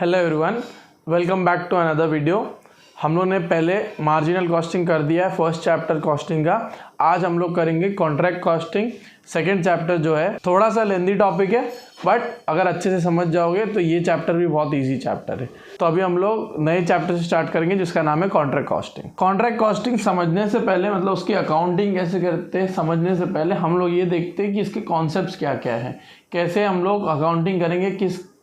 Hello everyone, welcome back to another video. हम लोग ने पहले मार्जिनल कॉस्टिंग कर दिया है, फर्स्ट चैप्टर कॉस्टिंग का। आज हम लोग करेंगे कॉन्ट्रैक्ट कॉस्टिंग, सेकंड चैप्टर जो है थोड़ा सा लेंदी टॉपिक है, बट अगर अच्छे से समझ जाओगे तो ये चैप्टर भी बहुत इजी चैप्टर है। तो अभी हम लोग नए चैप्टर से स्टार्ट करेंगे जिसका नाम है कॉन्ट्रैक्ट कॉस्टिंग। कॉन्ट्रैक्ट कॉस्टिंग समझने से पहले, मतलब उसकी अकाउंटिंग कैसे करते हैं समझने से पहले हम लोग ये देखते हैं कि इसके कॉन्सेप्ट्स क्या क्या है, कैसे हम लोग अकाउंटिंग करेंगे,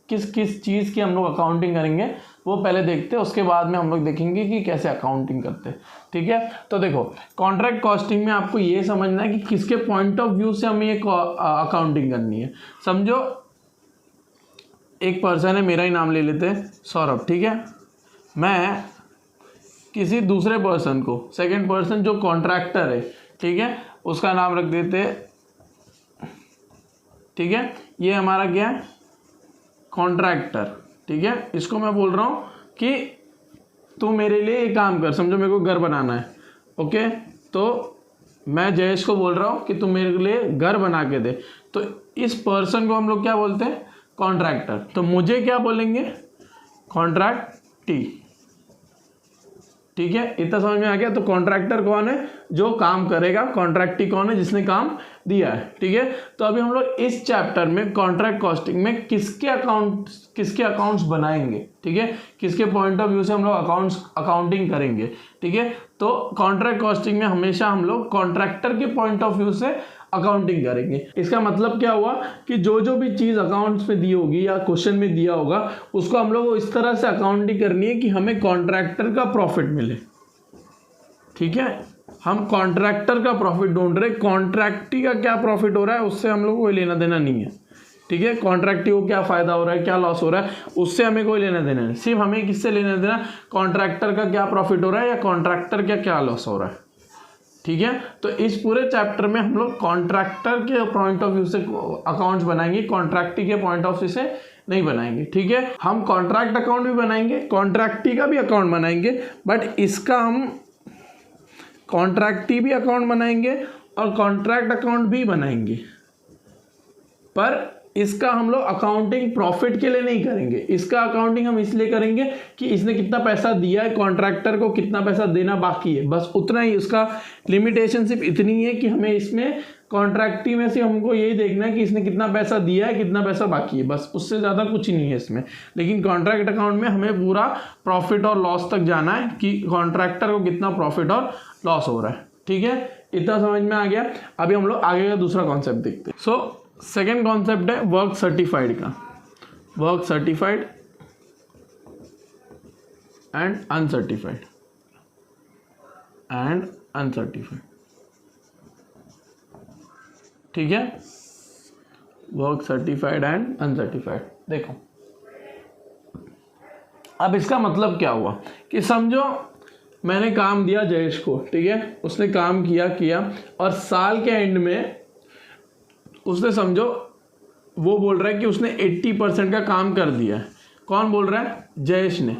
किस चीज़ की हम लोग अकाउंटिंग करेंगे वो पहले देखते हैं। उसके बाद में हम लोग देखेंगे कि कैसे अकाउंटिंग करते हैं। ठीक है, तो देखो कॉन्ट्रैक्ट कॉस्टिंग में आपको ये समझना है कि किसके पॉइंट ऑफ व्यू से हमें ये अकाउंटिंग करनी है। समझो एक पर्सन है, मेरा ही नाम ले लेते हैं सौरभ। ठीक है, मैं किसी दूसरे पर्सन को, सेकंड पर्सन जो कॉन्ट्रैक्टर है, ठीक है, उसका नाम रख देते हैं। ठीक है, ये हमारा क्या है, कॉन्ट्रैक्टर। ठीक है, इसको मैं बोल रहा हूँ कि तू मेरे लिए एक काम कर। समझो मेरे को घर बनाना है, ओके, तो मैं जयेश को बोल रहा हूँ कि तू मेरे लिए घर बना के दे। तो इस पर्सन को हम लोग क्या बोलते हैं, कॉन्ट्रैक्टर। तो मुझे क्या बोलेंगे, कॉन्ट्रैक्टी। ठीक है, इतना समझ में आ गया। तो कॉन्ट्रैक्टर कौन है, जो काम करेगा, कॉन्ट्रैक्टी कौन है, जिसने काम दिया है। ठीक है, तो अभी हम लोग इस चैप्टर में कॉन्ट्रैक्ट कॉस्टिंग में किसके अकाउंट्स बनाएंगे। ठीक है, किसके पॉइंट ऑफ व्यू से हम लोग अकाउंटिंग करेंगे। ठीक है, तो कॉन्ट्रैक्ट कॉस्टिंग में हमेशा हम लोग कॉन्ट्रैक्टर के पॉइंट ऑफ व्यू से अकाउंटिंग करेंगे। इसका मतलब क्या हुआ कि जो भी चीज़ अकाउंट्स में दी होगी या क्वेश्चन में दिया होगा, उसको हम लोग को इस तरह से अकाउंटिंग करनी है कि हमें कॉन्ट्रैक्टर का प्रॉफिट मिले। ठीक है, हम कॉन्ट्रैक्टर का प्रॉफिट ढूंढ रहे, कॉन्ट्रैक्टी का क्या प्रॉफिट हो रहा है उससे हम लोग को कोई लेना देना नहीं है। ठीक है, कॉन्ट्रैक्टी को क्या फ़ायदा हो रहा है, क्या लॉस हो रहा है, उससे हमें कोई लेना देना नहीं। सिर्फ हमें किससे लेना देना, कॉन्ट्रैक्टर का क्या प्रॉफिट हो रहा है या कॉन्ट्रैक्टर का क्या लॉस हो रहा है। ठीक है, तो इस पूरे चैप्टर में हम लोग कॉन्ट्रैक्टर के पॉइंट ऑफ व्यू से अकाउंट्स बनाएंगे, कॉन्ट्रैक्टी के पॉइंट ऑफ व्यू से नहीं बनाएंगे। ठीक है, हम कॉन्ट्रैक्ट अकाउंट भी बनाएंगे, कॉन्ट्रैक्टी का भी अकाउंट बनाएंगे, बट इसका हम कॉन्ट्रैक्टी भी अकाउंट बनाएंगे और कॉन्ट्रैक्ट अकाउंट भी बनाएंगे, पर इसका हम लोग अकाउंटिंग प्रॉफिट के लिए नहीं करेंगे। इसका अकाउंटिंग हम इसलिए करेंगे कि इसने कितना पैसा दिया है, कॉन्ट्रैक्टर को कितना पैसा देना बाकी है, बस उतना ही। उसका लिमिटेशन सिर्फ इतनी है कि हमें इसमें कॉन्ट्रैक्टी में से हमको यही देखना है कि इसने कितना पैसा दिया है, कितना पैसा बाकी है, बस उससे ज़्यादा कुछ ही नहीं है इसमें। लेकिन कॉन्ट्रैक्ट अकाउंट में हमें पूरा प्रॉफिट और लॉस तक जाना है कि कॉन्ट्रैक्टर को कितना प्रॉफिट और लॉस हो रहा है। ठीक है, इतना समझ में आ गया। अभी हम लोग आगे का दूसरा कॉन्सेप्ट देखते हैं। सो सेकेंड कॉन्सेप्ट है वर्क सर्टिफाइड का, वर्क सर्टिफाइड एंड अनसर्टिफाइड ठीक है, वर्क सर्टिफाइड एंड अनसर्टिफाइड। देखो अब इसका मतलब क्या हुआ कि समझो मैंने काम दिया जयेश को, ठीक है, उसने काम किया और साल के एंड में उसने, समझो वो बोल रहा है कि उसने 80% का काम कर दिया है। कौन बोल रहा है, जयेश ने।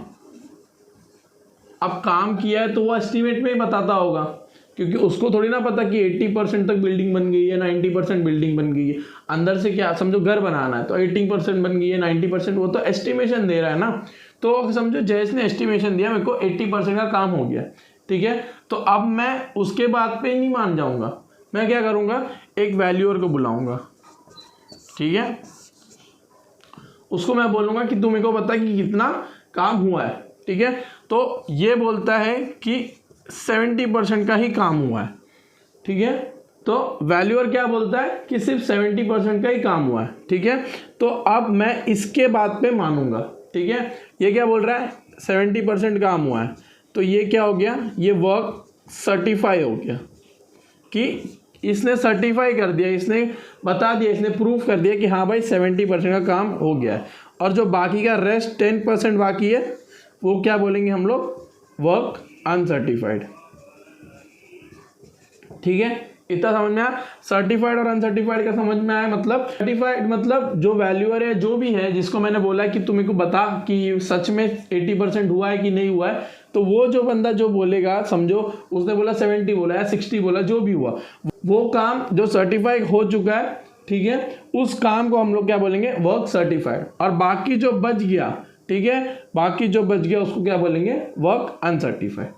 अब काम किया है तो वो एस्टीमेट में ही बताता होगा, क्योंकि उसको थोड़ी ना पता कि 80% तक बिल्डिंग बन गई है, 90% बिल्डिंग बन गई है। अंदर से क्या, समझो घर बनाना है तो 80% बन गई है, 90%, वो तो एस्टिमेशन दे रहा है ना। तो समझो जयेश ने एस्टिमेशन दिया, मेरे को 80% का काम हो गया। ठीक है, तो अब मैं उसके बाद पे ही नहीं मान जाऊंगा, मैं क्या करूंगा, एक वैल्यूअर को बुलाऊंगा। ठीक है, उसको मैं बोलूंगा कि तू मेरे को बता कि कितना काम हुआ है। ठीक है, तो ये बोलता है कि 70% का ही काम हुआ है। ठीक है, तो वैल्यूअर क्या बोलता है कि सिर्फ 70% का ही काम हुआ है। ठीक है, तो अब मैं इसके बाद पे मानूंगा। ठीक है, ये क्या बोल रहा है, 70% काम हुआ है, तो ये क्या हो गया, ये वर्क सर्टिफाई हो गया कि इसने सर्टिफाई कर दिया, इसने बता दिया, इसने प्रूफ कर दिया कि हाँ भाई 70% का काम हो गया है। और जो बाकी का रेस्ट 10% बाकी है वो क्या बोलेंगे हम लोग, वर्क अनसर्टिफाइड। ठीक है, इतना समझ में आया। सर्टिफाइड और अनसर्टिफाइड का समझ में आया। मतलब सर्टिफाइड मतलब जो वैल्यूअर है, जो भी है, जिसको मैंने बोला कि तुम मेरे को बता कि सच में 80% हुआ है कि नहीं हुआ है, तो वो जो बंदा जो बोलेगा, समझो उसने बोला 70 बोला है, 60 बोला, जो भी हुआ, वो काम जो सर्टिफाइड हो चुका है, ठीक है, उस काम को हम लोग क्या बोलेंगे, वर्क सर्टिफाइड। और बाकी जो बच गया ठीक है। बाकी जो बच गया उसको क्या बोलेंगे, वर्क अनसर्टिफाइड,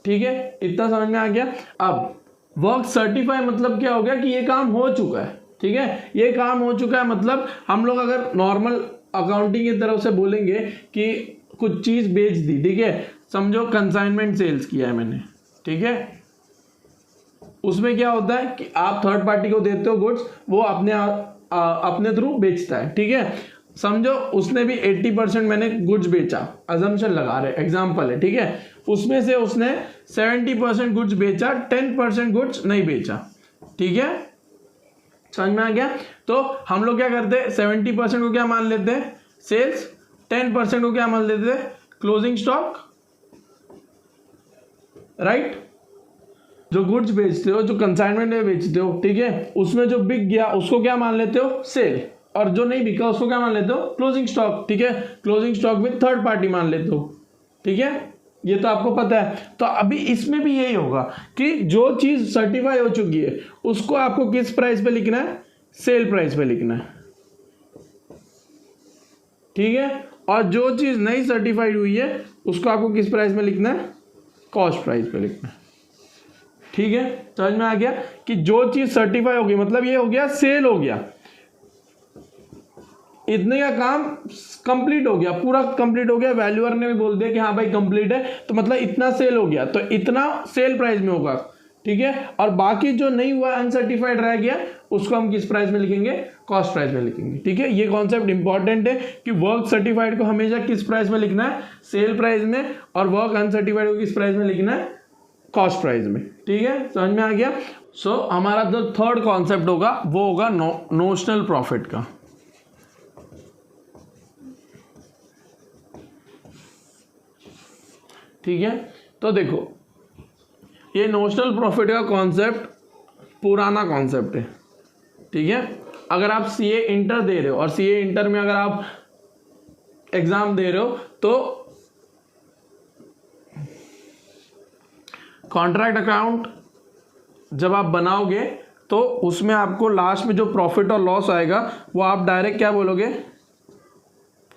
ठीक है। इतना समझ में आ गया। अब वर्क सर्टिफाइड मतलब क्या हो गया कि ये काम हो चुका है, ठीक है, ये काम हो चुका है। मतलब हम लोग अगर नॉर्मल अकाउंटिंग की तरफ से बोलेंगे कि कुछ चीज बेच दी, ठीक है, समझो कंसाइनमेंट सेल्स किया है मैंने, ठीक है, उसमें क्या होता है कि आप थर्ड पार्टी को देते हो गुड्स, वो अपने थ्रू बेचता है, ठीक है। समझो उसने भी 80% मैंने गुड्स बेचा, अजम्पशन लगा रहे, एग्जांपल है, ठीक है, उसमें से उसने 70% गुड्स बेचा, 10% गुड्स नहीं बेचा, ठीक है, समझ में आ गया। तो हम लोग क्या करते हैं, 70% को क्या मान लेते हैं, सेल्स, 10% को क्या मान लेते हैं, क्लोजिंग स्टॉक, राइट। जो गुड्स बेचते हो, जो कंसाइनमेंट में बेचते हो, ठीक है, उसमें जो बिक गया उसको क्या मान लेते हो, सेल, और जो नहीं बिका उसको क्या मान लेते हो, क्लोजिंग स्टॉक, ठीक है। Closing stock with third party मान लेते हो, ठीक है, ये तो आपको पता है। तो अभी इसमें भी यही होगा कि जो चीज सर्टिफाई हो चुकी है उसको आपको किस प्राइस पे लिखना है, सेल प्राइस पे लिखना है, ठीक है। और जो चीज नहीं सर्टिफाइड हुई है उसको आपको किस प्राइस में लिखना है, कॉस्ट प्राइस पे लिखना है, ठीक है। समझ में आ गया कि जो चीज सर्टिफाई होगी मतलब ये हो गया सेल हो गया, इतने का काम कंप्लीट हो गया, पूरा कंप्लीट हो गया, वैल्यूअर ने भी बोल दिया कि हाँ भाई कंप्लीट है, तो मतलब इतना सेल हो गया, तो इतना सेल प्राइस में होगा, ठीक है। और बाकी जो नहीं हुआ, अनसर्टिफाइड रह गया, उसको हम किस प्राइस में लिखेंगे, कॉस्ट प्राइस में लिखेंगे, ठीक है। ये कॉन्सेप्ट इंपॉर्टेंट है कि वर्क सर्टिफाइड को हमेशा किस प्राइस में लिखना है, सेल प्राइस में, और वर्क अनसर्टिफाइड को किस प्राइस में लिखना है, कॉस्ट प्राइस में, ठीक है। समझ में आ गया। सो हमारा जो थर्ड कॉन्सेप्ट होगा वो होगा नोशनल प्रॉफिट का, ठीक है। तो देखो ये नोशनल प्रॉफिट का कॉन्सेप्ट पुराना कॉन्सेप्ट है, ठीक है। अगर आप सीए इंटर दे रहे हो और सीए इंटर में अगर आप एग्जाम दे रहे हो तो कॉन्ट्रैक्ट अकाउंट जब आप बनाओगे तो उसमें आपको लास्ट में जो प्रॉफिट और लॉस आएगा वो आप डायरेक्ट क्या बोलोगे,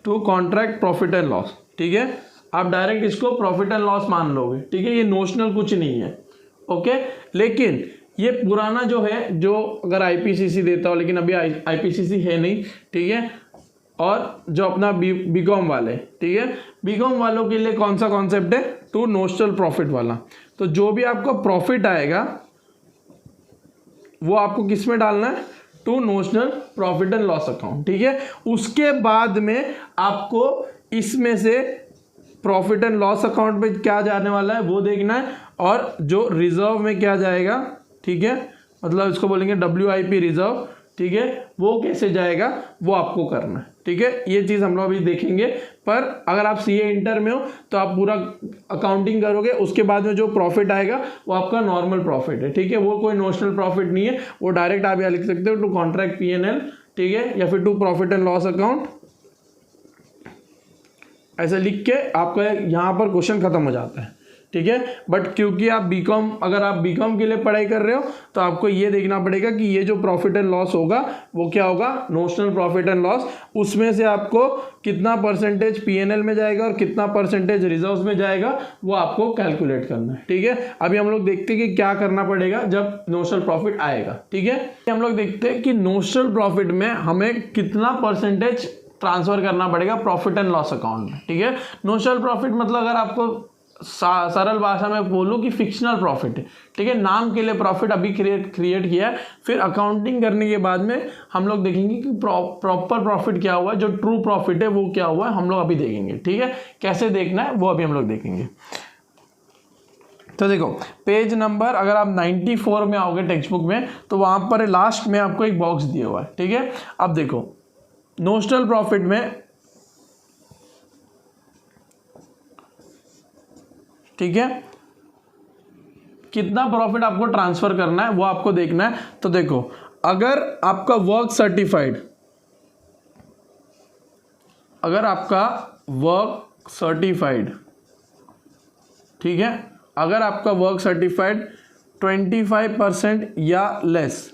to contract profit and loss, ठीक है। आप डायरेक्ट इसको प्रॉफिट एंड लॉस मान लोगे, ठीक है। ये नोशनल कुछ नहीं है, ओके। लेकिन ये पुराना जो है, जो अगर आईपीसीसी देता हो, लेकिन अभी आईपीसीसी है नहीं, ठीक है, और जो अपना बीकॉम वाले, ठीक है, बीकॉम वालों के लिए कौन सा कॉन्सेप्ट है, टू नोशनल प्रॉफिट वाला। तो जो भी आपका प्रॉफिट आएगा वो आपको किस में डालना है, to notional profit and loss account, ठीक है। उसके बाद में आपको इसमें से प्रॉफिट एंड लॉस अकाउंट में क्या जाने वाला है वो देखना है, और जो रिजर्व में क्या जाएगा, ठीक है, मतलब इसको बोलेंगे WIP रिजर्व, ठीक है, वो कैसे जाएगा वो आपको करना है, ठीक है। ये चीज़ हम लोग अभी देखेंगे। पर अगर आप सीए इंटर में हो तो आप पूरा अकाउंटिंग करोगे, उसके बाद में जो प्रॉफिट आएगा वो आपका नॉर्मल प्रॉफिट है, ठीक है, वो कोई नोशनल प्रॉफिट नहीं है, वो डायरेक्ट आप यहाँ लिख सकते हो टू कॉन्ट्रैक्ट P&L, ठीक है, या फिर to profit and loss account, ऐसे लिख के आपका यहाँ पर क्वेश्चन खत्म हो जाता है, ठीक है। बट क्योंकि आप बीकॉम, अगर आप बीकॉम के लिए पढ़ाई कर रहे हो तो आपको ये देखना पड़ेगा कि ये जो प्रॉफिट एंड लॉस होगा वो क्या होगा, नोशनल प्रॉफिट एंड लॉस, उसमें से आपको कितना परसेंटेज P&L में जाएगा और कितना परसेंटेज रिजर्व्स में जाएगा वो आपको कैलकुलेट करना है, ठीक है। अभी हम लोग देखते हैं कि क्या करना पड़ेगा जब नोशनल प्रॉफिट आएगा, ठीक है। हम लोग देखते हैं कि नोशनल प्रॉफिट में हमें कितना परसेंटेज ट्रांसफर करना पड़ेगा प्रॉफिट एंड लॉस अकाउंट में, ठीक है। नोशनल प्रॉफिट मतलब अगर आपको सरल भाषा में बोलूँ कि फिक्शनल प्रॉफिट है, ठीक है, नाम के लिए प्रॉफिट अभी क्रिएट किया है, फिर अकाउंटिंग करने के बाद में हम लोग देखेंगे कि प्रॉपर प्रॉफिट क्या हुआ है, जो ट्रू प्रॉफिट है वो क्या हुआ है, हम लोग अभी देखेंगे, ठीक है। कैसे देखना है वो अभी हम लोग देखेंगे। तो देखो पेज नंबर अगर आप 94 में आओगे टेक्स्ट बुक में तो वहाँ पर लास्ट में आपको एक बॉक्स दिया हुआ है, ठीक है। अब देखो नोशनल प्रॉफिट में, ठीक है, कितना प्रॉफिट आपको ट्रांसफर करना है वो आपको देखना है। तो देखो अगर आपका वर्क सर्टिफाइड, अगर आपका वर्क सर्टिफाइड, ठीक है, अगर आपका वर्क सर्टिफाइड 25% या लेस,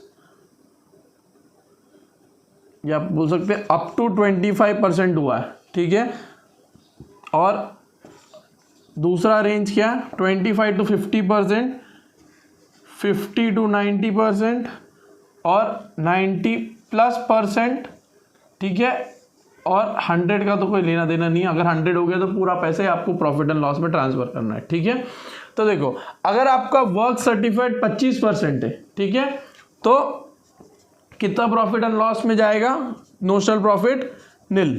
या बोल सकते हैं अप टू 25% हुआ है, ठीक है, और दूसरा रेंज क्या है 25 to 50%, 50 to 90% और 90+%, ठीक है। और 100 का तो कोई लेना देना नहीं है, अगर 100 हो गया तो पूरा पैसे आपको प्रॉफिट एंड लॉस में ट्रांसफर करना है, ठीक है। तो देखो अगर आपका वर्क सर्टिफाइड 25% है, ठीक है, तो कितना प्रॉफिट एंड लॉस में जाएगा, नोशनल प्रॉफिट निल,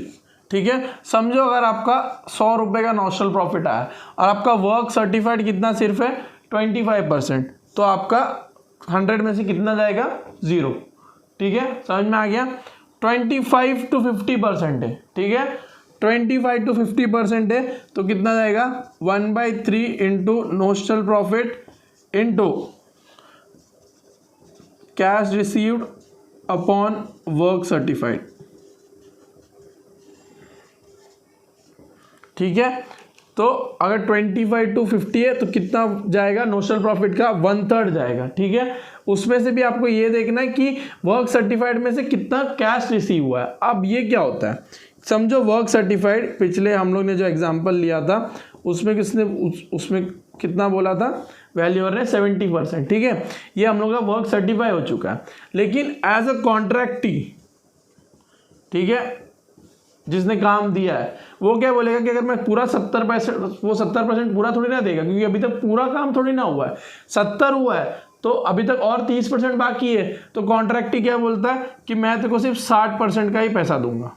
ठीक है। समझो अगर आपका 100 रुपये का नोशनल प्रॉफिट आया और आपका वर्क सर्टिफाइड कितना सिर्फ है 25%, तो आपका 100 में से कितना जाएगा 0, ठीक है, समझ में आ गया। 25 to 50% है, ठीक है, 25 to 50% है, तो कितना जाएगा 1/3 into notional profit into cash received upon work certified, ठीक है। तो अगर 25 to 50 है तो कितना जाएगा नोशनल प्रॉफिट का 1/3 जाएगा, ठीक है। उसमें से भी आपको ये देखना है कि वर्क सर्टिफाइड में से कितना कैश रिसीव हुआ है। अब ये क्या होता है, समझो वर्क सर्टिफाइड पिछले हम लोग ने जो एग्जांपल लिया था उसमें उसमें कितना बोला था, वैल्यूअर ने 70%, ठीक है। ये हम लोग का वर्क सर्टिफाई हो चुका है, लेकिन एज अ कॉन्ट्रैक्टी, ठीक है, जिसने काम दिया है वो क्या बोलेगा कि अगर मैं पूरा 70%, वो 70% पूरा थोड़ी ना देगा, क्योंकि अभी तक पूरा काम थोड़ी ना हुआ है, 70 हुआ है तो अभी तक और 30% बाकी है। तो कॉन्ट्रैक्टी क्या बोलता है कि मैं तेरे को सिर्फ 60% का ही पैसा दूंगा,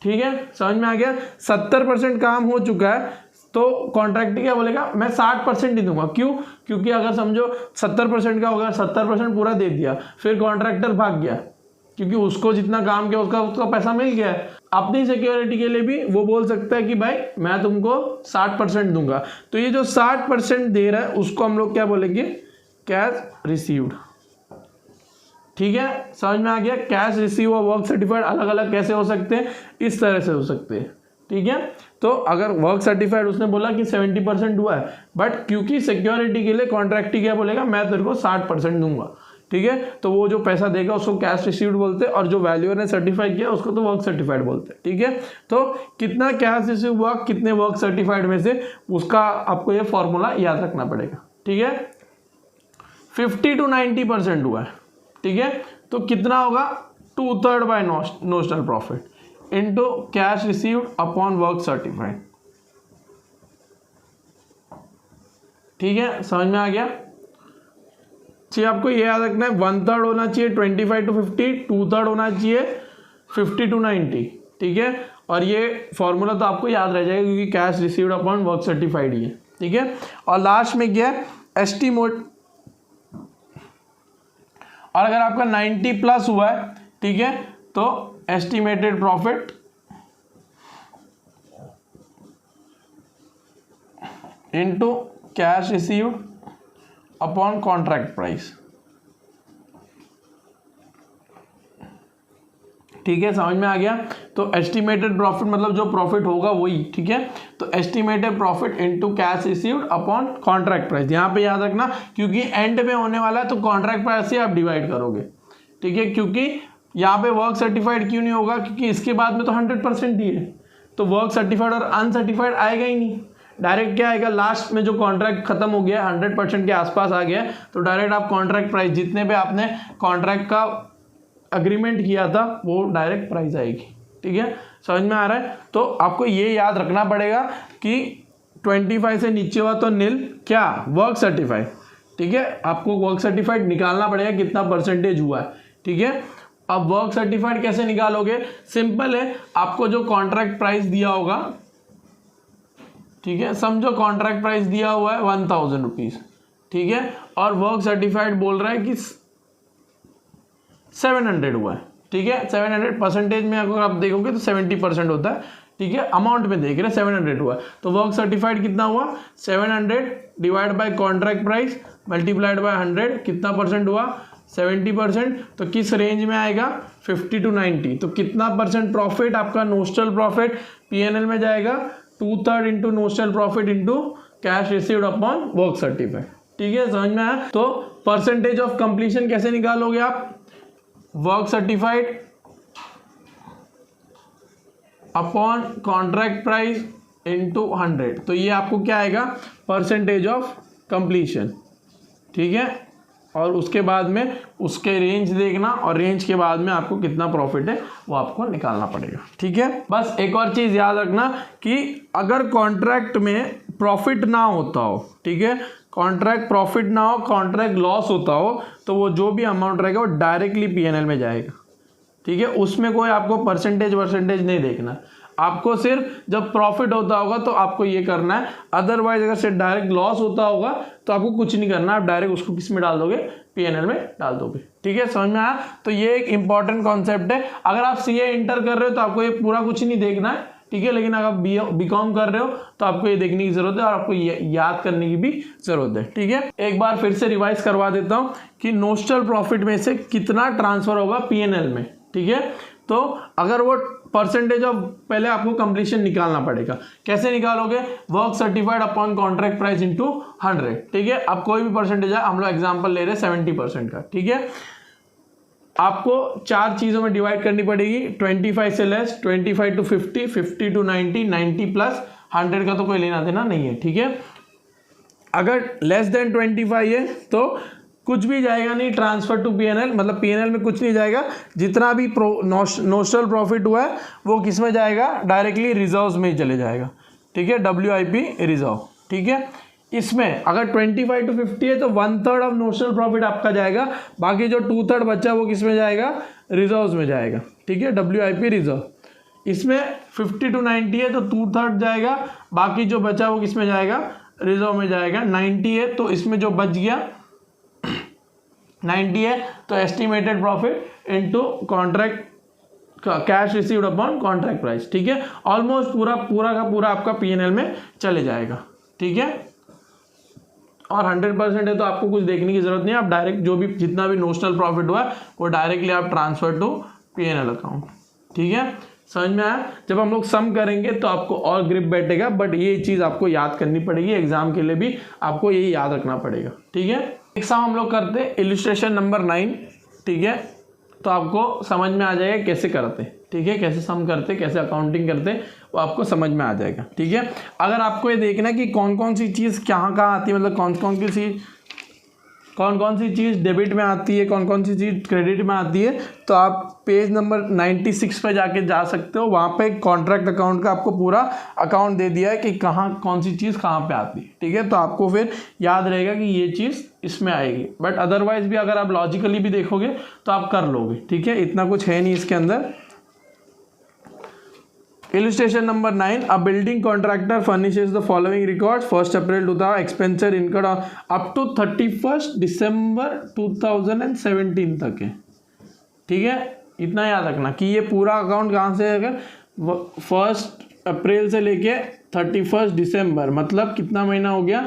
ठीक है, समझ में आ गया। 70% काम हो चुका है तो कॉन्ट्रैक्टी क्या बोलेगा, मैं 60% ही दूंगा। क्यों, क्योंकि अगर समझो 70% का होगा, 70% पूरा दे दिया, फिर कॉन्ट्रैक्टर भाग गया, क्योंकि उसको जितना काम किया उसका पैसा मिल गया है। अपनी सिक्योरिटी के लिए भी वो बोल सकता है कि भाई मैं तुमको 60% दूंगा। तो ये जो 60% दे रहा है उसको हम लोग क्या बोलेंगे, कैश रिसीव्ड, ठीक है, समझ में आ गया। कैश रिसीव और वर्क सर्टिफाइड अलग अलग कैसे हो सकते हैं, इस तरह से हो सकते हैं, ठीक है। तो अगर वर्क सर्टिफाइड उसने बोला कि 70% हुआ है, बट क्योंकि सिक्योरिटी के लिए कॉन्ट्रैक्टी क्या बोलेगा, मैं तेरे को 60% दूंगा, ठीक है। तो वो जो पैसा देगा उसको कैश रिसीव्ड बोलते हैं, और जो वैल्यूअर ने सर्टिफाई किया उसको तो वर्क सर्टिफाइड बोलते हैं, ठीक है। तो कितना कैश रिसीव हुआ कितने वर्क सर्टिफाइड में से, उसका आपको ये फॉर्मूला याद रखना पड़ेगा, ठीक है। 50 to 90% हुआ है, ठीक है, तो कितना होगा 2/3 by notional profit into cash received upon work certified, ठीक है, समझ में आ गया। चाहिए आपको ये याद रखना है 1/3 होना चाहिए 25 to 50, 2/3 होना चाहिए 50 to 90, ठीक है। और ये फॉर्मूला तो आपको याद रह जाएगा क्योंकि cash received upon work certified ही है, ठीक है। और लास्ट में क्या है, एस्टिमेट, और अगर आपका 90+ हुआ है, ठीक है, तो estimated profit into cash received upon contract price, ठीक है, समझ में आ गया। तो एस्टिमेटेड प्रॉफिट मतलब जो प्रॉफिट होगा वही, ठीक है। तो estimated profit into cash received upon contract price, यहाँ पे याद रखना क्योंकि एंड में होने वाला है तो कॉन्ट्रैक्ट प्राइस से आप डिवाइड करोगे, ठीक है। क्योंकि यहाँ पे वर्क सर्टिफाइड क्यों नहीं होगा, क्योंकि इसके बाद में तो 100% दिए, तो वर्क सर्टिफाइड और अनसर्टिफाइड आएगा ही नहीं। डायरेक्ट क्या आएगा, लास्ट में जो कॉन्ट्रैक्ट खत्म हो गया 100% के आसपास आ गया, तो डायरेक्ट आप कॉन्ट्रैक्ट प्राइस जितने पे आपने कॉन्ट्रैक्ट का अग्रीमेंट किया था वो डायरेक्ट प्राइस आएगी, ठीक है, समझ में आ रहा है। तो आपको ये याद रखना पड़ेगा कि 25 से नीचे हुआ तो निल, क्या वर्क सर्टिफाइड, ठीक है, आपको वर्क सर्टिफाइड निकालना पड़ेगा कितना परसेंटेज हुआ है, ठीक है। अब वर्क सर्टिफाइड कैसे निकालोगे, सिंपल है, आपको जो कॉन्ट्रैक्ट प्राइस दिया होगा, ठीक है, समझो कॉन्ट्रैक्ट प्राइस दिया हुआ है 1000 रुपीज, ठीक है, और वर्क सर्टिफाइड बोल रहा है कि 700 हुआ है, ठीक है। 700 परसेंटेज में अगर आप देखोगे तो 70% होता है, ठीक है, अमाउंट में देख रहे हैं 700 हुआ है, तो वर्क सर्टिफाइड कितना हुआ 700 divide by contract price multiplied by 100, कितना परसेंट हुआ 70%। तो किस रेंज में आएगा 50 to 90, तो कितना परसेंट प्रॉफिट आपका नोशनल प्रॉफिट पीएनएल में जाएगा, 2/3 into notional profit into cash received upon work certified, ठीक है, समझ में आया। तो परसेंटेज ऑफ कंप्लीशन कैसे निकालोगे आप, work certified upon contract price into 100, तो ये आपको क्या आएगा, परसेंटेज ऑफ कंप्लीशन, ठीक है। और उसके बाद में उसके रेंज देखना, और रेंज के बाद में आपको कितना प्रॉफिट है वो आपको निकालना पड़ेगा, ठीक है। बस एक और चीज़ याद रखना कि अगर कॉन्ट्रैक्ट में प्रॉफिट ना होता हो, ठीक है, कॉन्ट्रैक्ट प्रॉफिट ना हो, कॉन्ट्रैक्ट लॉस होता हो, तो वो जो भी अमाउंट रहेगा वो डायरेक्टली पीएनएल में जाएगा, ठीक है। उसमें कोई आपको परसेंटेज नहीं देखना, आपको सिर्फ जब प्रॉफिट होता होगा तो आपको ये करना है, अदरवाइज अगर सिर्फ डायरेक्ट लॉस होता होगा तो आपको कुछ नहीं करना, आप डायरेक्ट उसको किस में डाल दोगे, पीएनएल में डाल दोगे, ठीक है। समझ में आया? तो ये एक इंपॉर्टेंट कॉन्सेप्ट है। अगर आप सीए इंटर कर रहे हो तो आपको ये पूरा कुछ नहीं देखना है, ठीक है, लेकिन अगर आप बीकॉम कर रहे हो तो आपको ये देखने की जरूरत है और आपको याद करने की भी जरूरत है, ठीक है। एक बार फिर से रिवाइज करवा देता हूँ कि नोशनल प्रॉफिट में से कितना ट्रांसफर होगा पीएनएल में, ठीक है। तो अगर वो परसेंटेज ऑफ, पहले आपको कंप्लीशन निकालना पड़ेगा। कैसे निकालोगे, work certified upon contract price into 100, ठीक है। अब कोई भी परसेंटेज है, हम लोग एग्जांपल ले रहे हैं 70% का, ठीक है। आपको 4 चीज़ों में डिवाइड करनी पड़ेगी, 25 से लेस, 25 टू 50, 50 टू 90, 90 प्लस 100 का तो कोई लेना देना नहीं है, ठीक है। अगर लेस देन 25 है तो कुछ भी जाएगा नहीं ट्रांसफर टू पीएनएल, मतलब पीएनएल में कुछ नहीं जाएगा, जितना भी नोशनल प्रॉफिट हुआ है वो किस में जाएगा, डायरेक्टली रिजर्व्स में ही चले जाएगा, ठीक है, WIP रिजर्व, ठीक है। इसमें अगर 25 टू 50 है तो 1/3 ऑफ नोशनल प्रॉफिट आपका जाएगा, बाकी जो 2/3 बचा वो किस में जाएगा, रिजर्व्स में जाएगा, ठीक है, WIP रिजर्व। इसमें 50 टू 90 है तो 2/3 जाएगा, बाकी जो बचा वो किस में जाएगा, रिजर्व में जाएगा। 90 है तो इसमें जो बच गया 90 है तो estimated profit into contract cash received upon contract price, ठीक है। ऑलमोस्ट पूरा का पूरा आपका पीएनएल में चले जाएगा, ठीक है। और 100% है तो आपको कुछ देखने की जरूरत नहीं है, आप डायरेक्ट जो भी जितना भी नोशनल प्रॉफिट हुआ है वो डायरेक्टली आप ट्रांसफर टू पीएनएल अकाउंट, ठीक है। समझ में आया? जब हम लोग सम करेंगे तो आपको और ग्रिप बैठेगा, बट ये चीज़ आपको याद करनी पड़ेगी, एग्जाम के लिए भी आपको यही याद रखना पड़ेगा, ठीक है। एक सम हम लोग करते हैं इलस्ट्रेशन नंबर 9, ठीक है। तो आपको समझ में आ जाएगा कैसे करते, ठीक है, कैसे सम करते, कैसे अकाउंटिंग करते, वो आपको समझ में आ जाएगा, ठीक है। अगर आपको ये देखना कि कौन कौन सी चीज़ कहाँ आती है, मतलब कौन कौन सी चीज़ डेबिट में आती है, कौन कौन सी चीज़ क्रेडिट में आती है, तो आप पेज नंबर 96 पे जाके जा सकते हो। वहाँ पे कॉन्ट्रैक्ट अकाउंट का आपको पूरा अकाउंट दे दिया है कि कहाँ कौन सी चीज़ कहाँ पे आती है, ठीक है। तो आपको फिर याद रहेगा कि ये चीज़ इसमें आएगी, बट अदरवाइज भी अगर आप लॉजिकली भी देखोगे तो आप कर लोगे, ठीक है, इतना कुछ है नहीं इसके अंदर। Illustration number 9, a building contractor furnishes the following records 1st April 2000 expenditure incurred up to 31st December 2017 तक है, ठीक है। इतना याद रखना कि ये पूरा अकाउंट कहाँ से है, 1 अप्रैल से लेके 31 दिसंबर, मतलब कितना महीना हो गया,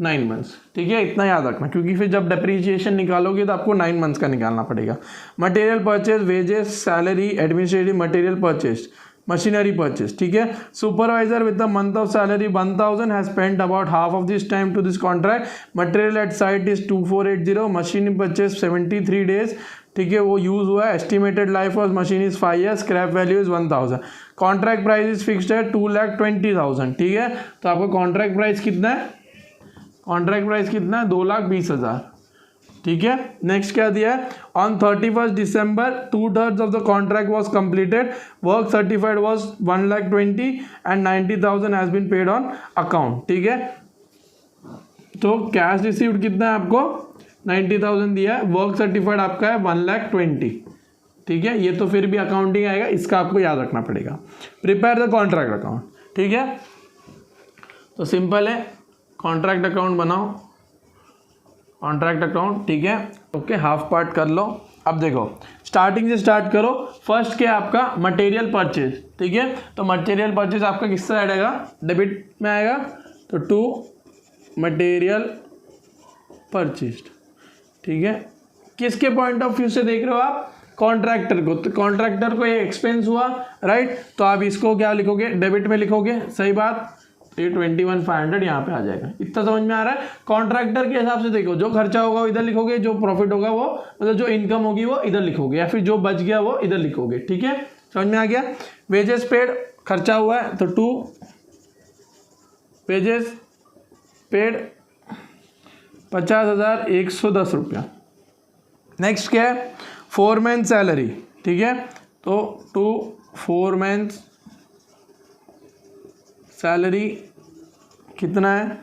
9 मंथ्स, ठीक है। इतना याद रखना, क्योंकि फिर जब डेप्रीशिएशन निकालोगे तो आपको 9 मंथ्स का निकालना पड़ेगा। Material purchase, wages, salary, administrative material purchase, machinery purchase, ठीक है। Supervisor with the month of salary 1000 has spent about half of this time to this contract. Material at site is 2480, machine purchase 73 days, ठीक है, वो use हुआ है। Estimated life of machine is 5 years, scrap value is 1000, contract price is fixed है 2,20,000, ठीक है। तो आपका कॉन्ट्रैक्ट प्राइस कितना है, कॉन्ट्रैक्ट प्राइस कितना है, 2,20,000, ठीक है। नेक्स्ट क्या दिया है, on 31st December 2/3 of the contract was completed, work certified was 1,20,000 and 90,000 has been paid on account, ठीक है। तो कैश रिसीव्ड कितना है आपको, 90,000 दिया है, वर्क सर्टिफाइड आपका है 1,20,000, ठीक है। ये तो फिर भी अकाउंटिंग आएगा, इसका आपको याद रखना पड़ेगा। प्रिपेयर द कॉन्ट्रैक्ट अकाउंट, ठीक है। तो सिंपल है, कॉन्ट्रैक्ट अकाउंट बनाओ, कॉन्ट्रैक्ट अकाउंट, ठीक है, ओके। हाफ पार्ट कर लो। अब देखो स्टार्टिंग से स्टार्ट करो। फर्स्ट क्या आपका मटेरियल परचेज, ठीक है। तो मटेरियल परचेज आपका किस साइड आएगा, डेबिट में आएगा, तो टू मटेरियल परचेज, ठीक है। किसके पॉइंट ऑफ व्यू से देख रहे हो आप, कॉन्ट्रैक्टर को। तो कॉन्ट्रैक्टर को ये एक्सपेंस हुआ, राइट, तो आप इसको क्या लिखोगे, डेबिट में लिखोगे, सही बात। ये 21,500 यहाँ पे आ जाएगा। इतना समझ में आ रहा है। कॉन्ट्रैक्टर के हिसाब से देखो, जो खर्चा होगा वो इधर लिखोगे, जो प्रॉफिट होगा वो, मतलब जो इनकम होगी वो इधर लिखोगे, या फिर जो बच गया वो इधर लिखोगे, ठीक है। समझ में आ गया। वेजेस पेड, खर्चा हुआ है तो 2 वेजेस पेड 50,110 रुपया। नेक्स्ट क्या है, फोरमैन सैलरी, ठीक है, तो टू फोरमैन सैलरी कितना है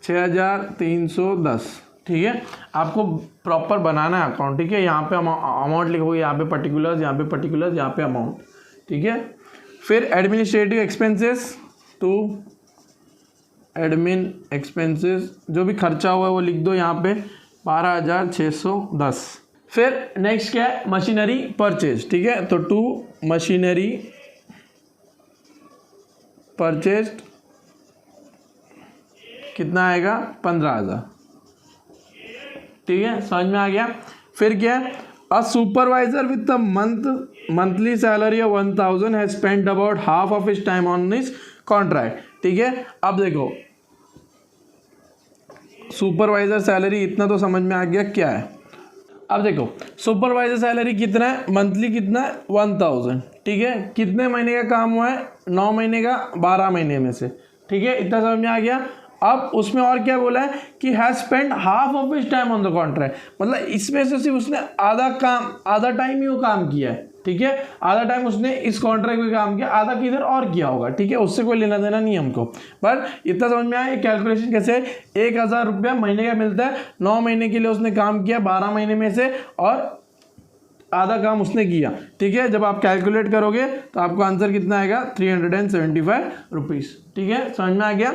6,310, ठीक है। आपको प्रॉपर बनाना है अकाउंट, ठीक है। यहाँ पे अमाउंट लिखोगे, यहाँ पे पर्टिकुलर्स, यहाँ पे पर्टिकुलर्स, यहाँ पे अमाउंट, ठीक है। फिर administrative expenses, to admin expenses जो भी खर्चा हुआ है वो लिख दो यहाँ पे 12,610। फिर नेक्स्ट क्या है, मशीनरी परचेज, ठीक है, तो टू मशीनरी परचेज कितना आएगा 15,000, ठीक है, समझ में आ गया। फिर क्या है, a supervisor with monthly salary of 1,000 has spend about half of his time on this contract, ठीक है। अब देखो सुपरवाइजर सैलरी इतना तो समझ में आ गया क्या है। अब देखो सुपरवाइजर सैलरी कितना है, मंथली कितना है 1,000, ठीक है। कितने महीने का काम हुआ है, 9 महीने का, 12 महीने में से, ठीक है, इतना समझ में आ गया। अब उसमें और क्या बोला है कि has spend half of his time on the contract, मतलब इसमें से सिर्फ उसने आधा टाइम ही वो काम किया है, ठीक है, आधा टाइम उसने इस कॉन्ट्रैक्ट में काम किया, आधा किधर और किया होगा, ठीक है, उससे कोई लेना देना नहीं हमको। पर इतना समझ में आया कैलकुलेशन कैसे है, 1,000 रुपया महीने का मिलता है, 9 महीने के लिए उसने काम किया 12 महीने में से, और आधा काम उसने किया, ठीक है। जब आप कैलकुलेट करोगे तो आपको आंसर कितना आएगा 375 रुपीज़, ठीक है, समझ में आ गया।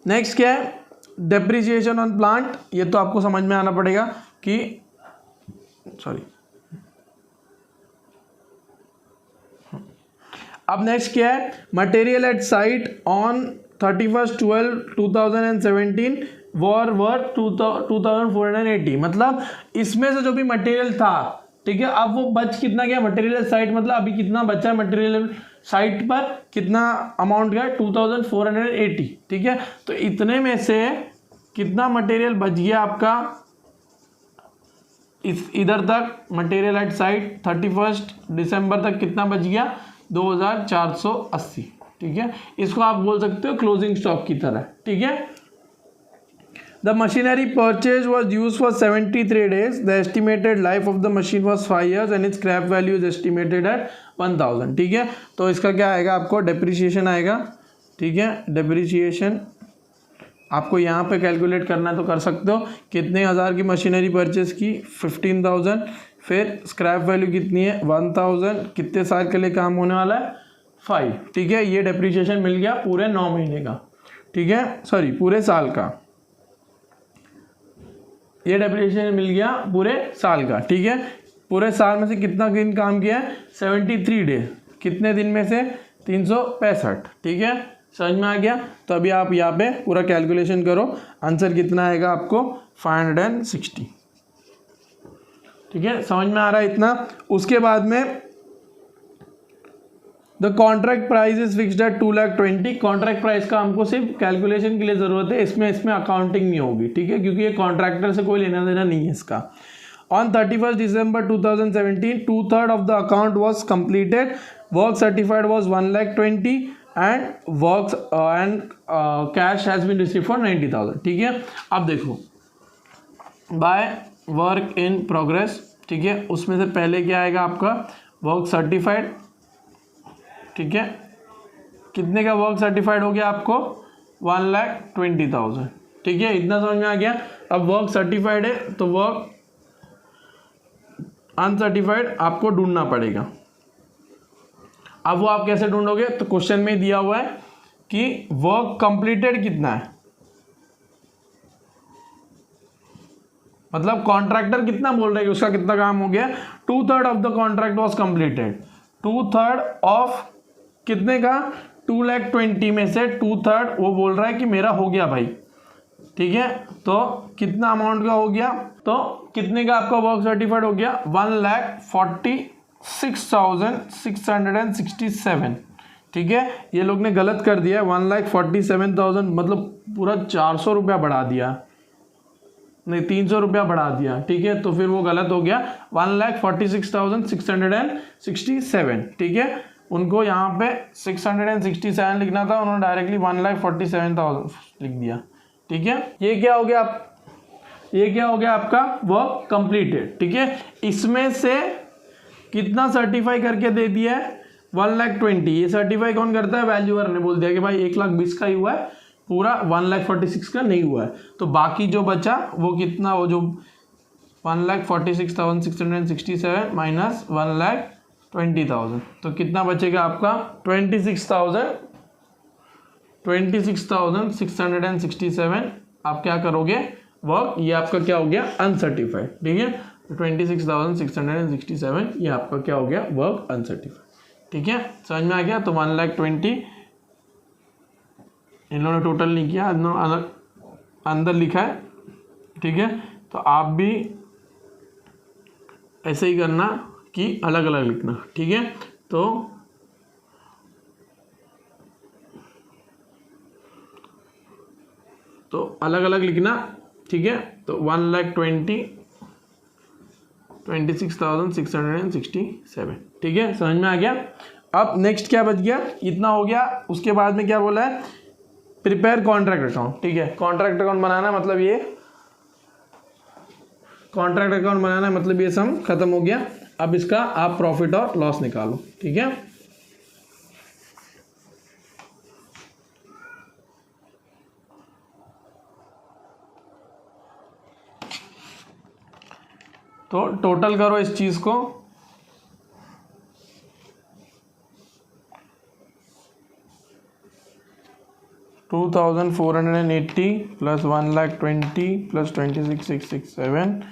नेक्स्ट क्या है, डेप्रिसिएशन ऑन प्लांट, ये तो आपको समझ में आना पड़ेगा कि अब नेक्स्ट क्या है, material at site on 31/12/2017 war 2,480, मतलब इसमें से जो भी मटेरियल था, ठीक है, अब वो बच कितना गया मटेरियल साइट, मतलब अभी कितना बचा है मटेरियल साइट पर, कितना अमाउंट गया 2,480, ठीक है। तो इतने में से कितना मटेरियल बच गया आपका इधर तक, मटेरियल एट साइट 31 दिसंबर तक कितना बच गया 2,480, ठीक है। इसको आप बोल सकते हो क्लोजिंग स्टॉक की तरह, ठीक है। The machinery purchase was used for 73 days. The estimated life of the machine was 5 years and its scrap value is estimated at 1,000, ठीक है। तो इसका क्या आएगा, आपको डेप्रिसिएशन आएगा, ठीक है। डेप्रिसिएशन आपको यहाँ पे कैलकुलेट करना है तो कर सकते हो, कितने हज़ार की मशीनरी परचेज की 15,000, फिर स्क्रैप वैल्यू कितनी है 1,000, कितने साल के लिए काम होने वाला है 5, ठीक है। ये डेप्रिसिएशन मिल गया पूरे 9 महीने का, ठीक है, सॉरी पूरे साल का, ये डेप्रिसिएशन मिल गया पूरे साल का, ठीक है। पूरे साल में से कितना दिन काम किया है 73 डे, कितने दिन में से 365, ठीक है, समझ में आ गया। तो अभी आप यहाँ पे पूरा कैलकुलेशन करो, आंसर कितना आएगा आपको 560, ठीक है, समझ में आ रहा है इतना। उसके बाद में the contract price is fixed at 2,20,000, contract price का हमको सिर्फ कैलकुलेशन के लिए ज़रूरत है, इसमें अकाउंटिंग नहीं होगी, ठीक है, क्योंकि ये कॉन्ट्रैक्टर से कोई लेना देना नहीं है इसका। On 31 December 2017 2/3 of the account was completed, work certified was 1,20,000 and work and cash has been receive for 90,000, ठीक है। अब देखो बाय वर्क इन प्रोग्रेस, ठीक है, उसमें से पहले क्या आएगा आपका वर्क सर्टिफाइड, ठीक है, कितने का वर्क सर्टिफाइड हो गया आपको 1,20,000, ठीक है, इतना समझ में आ गया। अब वर्क सर्टिफाइड है तो वर्क अनसर्टिफाइड आपको ढूंढना पड़ेगा। अब वो आप कैसे ढूंढोगे, तो क्वेश्चन में दिया हुआ है कि वर्क कंप्लीटेड कितना है, मतलब कॉन्ट्रैक्टर कितना बोल रहा है कि उसका कितना काम हो गया, 2/3 of the contract was completed, 2/3 of कितने का 2,20,000 में से 2/3 वो बोल रहा है कि मेरा हो गया भाई, ठीक है। तो कितना अमाउंट का हो गया, तो कितने का आपका वर्क सर्टिफाइड हो गया 1,46,667, ठीक है। ये लोग ने गलत कर दिया 1,47,000, मतलब पूरा 400 रुपया बढ़ा दिया, नहीं 300 रुपया बढ़ा दिया, ठीक है, तो फिर वो गलत हो गया 1,46,667, ठीक है। उनको यहाँ पे 667 लिखना था, उन्होंने डायरेक्टली 1,47,000 लिख दिया। ठीक है, ये क्या हो गया आपका वर्क कंप्लीटेड। ठीक है, इसमें से कितना सर्टिफाई करके दे दिया है 1,20,000। ये सर्टिफाई कौन करता है? वैल्यूअर ने बोल दिया कि भाई 1,20,000 का ही हुआ है, पूरा 1,46,000 का नहीं हुआ है। तो बाकी जो बचा वो कितना, वो जो 1,46,667 माइनस 1,20,000, तो कितना बचेगा आपका 26,667। आप क्या करोगे वर्क, ये आपका क्या हो गया अनसर्टिफाइड। ठीक है, तो 26,667 ये आपका क्या हो गया वर्क अनसर्टिफाइड। ठीक है, समझ में आ गया। तो 1,20,000 इन लोगों ने टोटल नहीं किया, अंदर लिखा है। ठीक है, तो आप भी ऐसे ही करना कि अलग अलग लिखना। ठीक है, तो अलग अलग लिखना। ठीक है, तो 1,26,667। ठीक है, समझ में आ गया। अब नेक्स्ट क्या बच गया, इतना हो गया। उसके बाद में क्या बोला है, प्रिपेयर कॉन्ट्रैक्ट अकाउंट। ठीक है, कॉन्ट्रैक्ट अकाउंट बनाना मतलब ये कॉन्ट्रैक्ट अकाउंट बनाना मतलब ये सम खत्म हो गया। अब इसका आप प्रॉफिट और लॉस निकालो। ठीक है, तो टोटल करो इस चीज को। $2,480 प्लस 1,20,000 प्लस 26,667